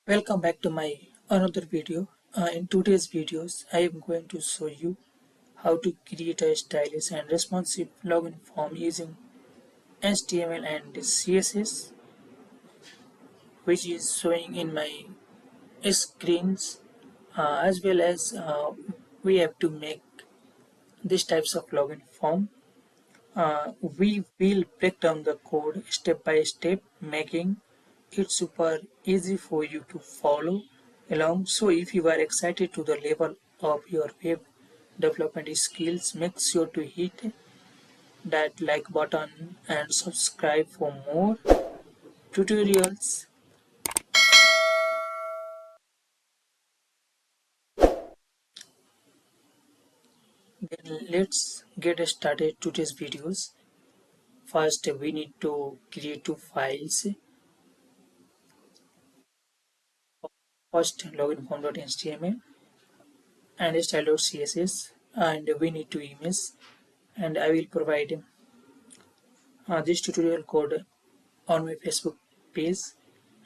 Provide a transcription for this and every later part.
Welcome back to my another video. In today's videos, I am going to show you how to create a stylish and responsive login form using HTML and CSS, which is showing in my screens, as well as we have to make these types of login form. We will break down the code step by step, making it super easy for you to follow along. So if you are excited to the level of your web development skills, make sure to hit that like button and subscribe for more tutorials. Then let's get started today's videos. First, we need to create two files. First, login form.html and style.css, and we need to images, and I will provide this tutorial code on my Facebook page,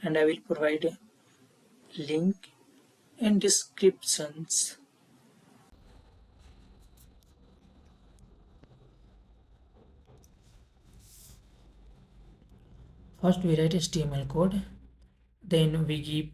and I will provide a link in descriptions. First we write HTML code, then we give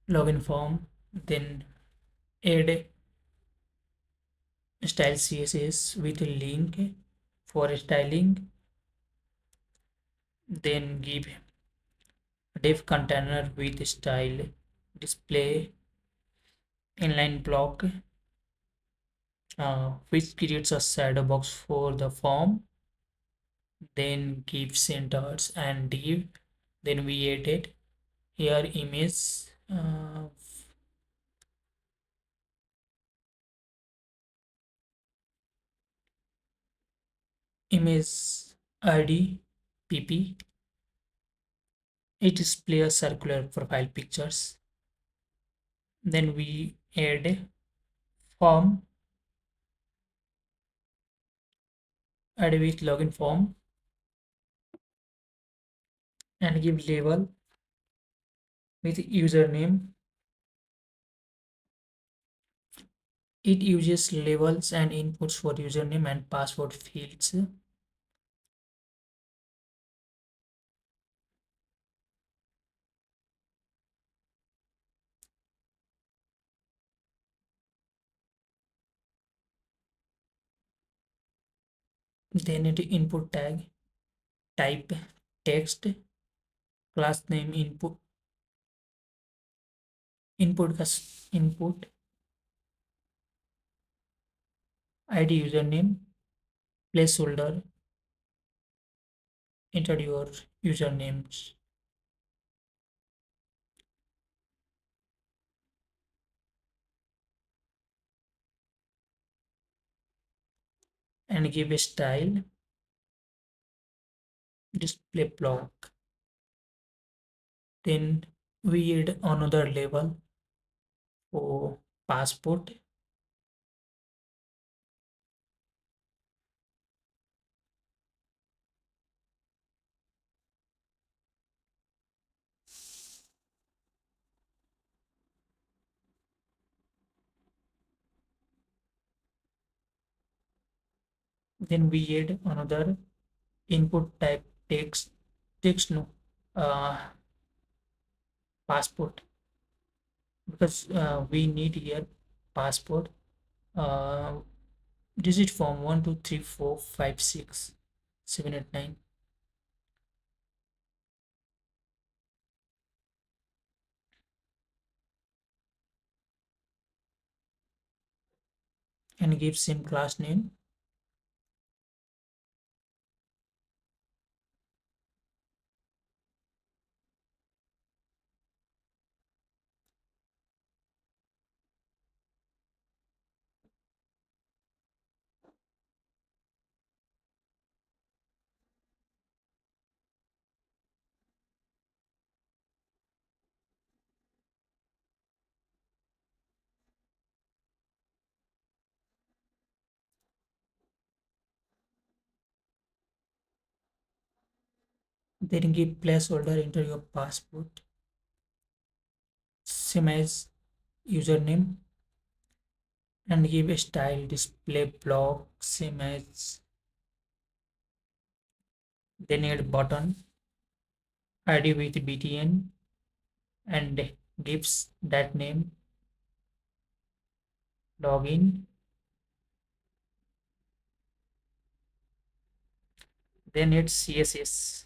login form, then add style CSS with a link for styling, then give div container with style display inline block, which creates a shadow box for the form, then give centers and div, then we edit here image, image id pp, it displays a circular profile pictures, then we add form, add with login form, and give label with username. It uses labels and inputs for username and password fields. Then it input tag, type text, class name input id username, placeholder, enter your usernames, and give a style display block. Then we add another label for passport, then we add another input type text no, uh, passport, because we need here passport, uh, digit form 1 2 3 4 5 6 7 8 9, and give same class name. Then give placeholder, enter your passport, same as username, and give a style display block same as, then add button id with btn and gives that name, login, then add css,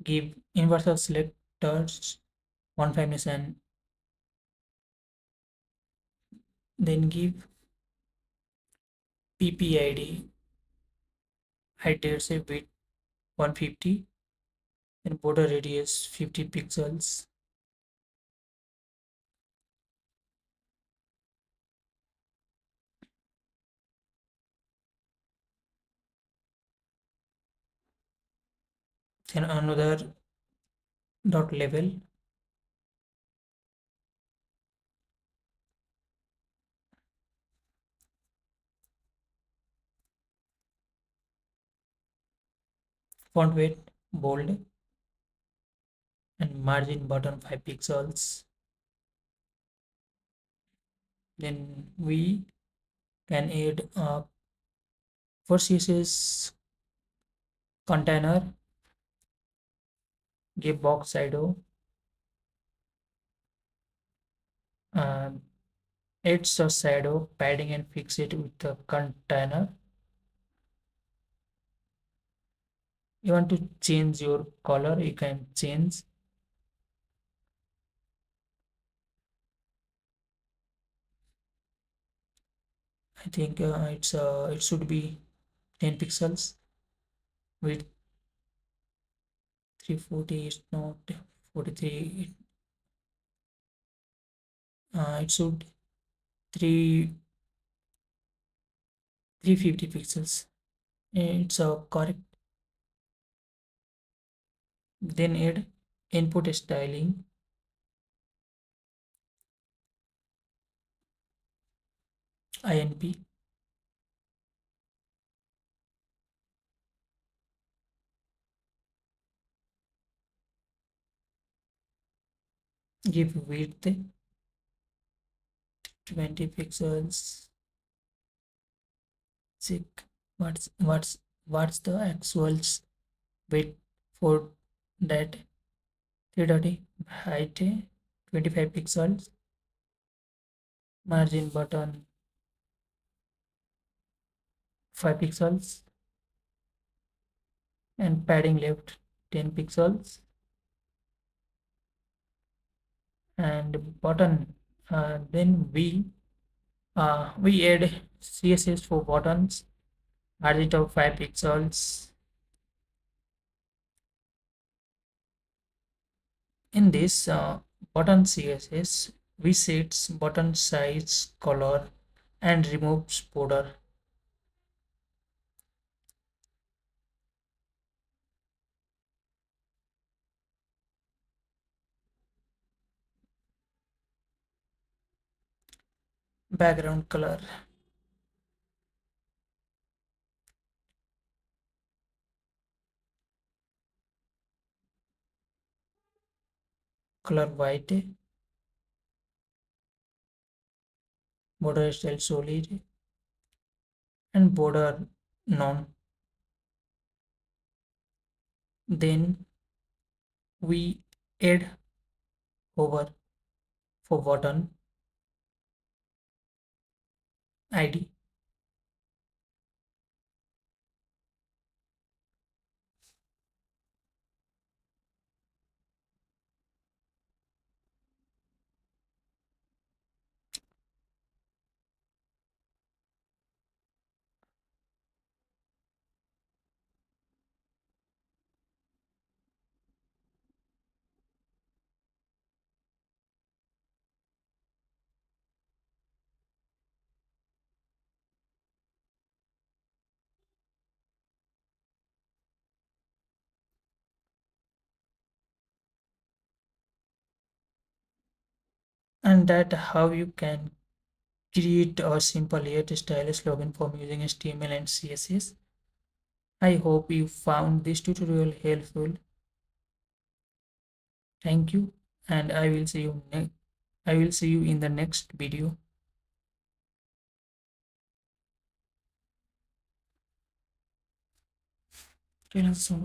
give universal selectors confirmation, then give ppid height say width 150 and border radius 50 pixels, then another dot level, font weight bold and margin button 5 pixels, then we can add a for css container, give box shadow, um, it's a shadow padding and fix it with the container. You want to change your color, you can change. I think it should be 10 pixels with 340, it's not 43, it should 3 350 pixels, it's correct. Then add input styling, inp, give width 20 pixels, check what's the actual width for that 330, height 25 pixels, margin button 5 pixels and padding left 10 pixels, and button, then we add css for buttons, margin of 5 pixels. In this button css we sets button size, color and removes border. Background color, color white, border style solid and border none. Then we add hover for button id, and that how you can create a simple yet stylish login form using HTML and CSS. I hope you found this tutorial helpful. Thank you, and I will see you in the next video. Kailan sa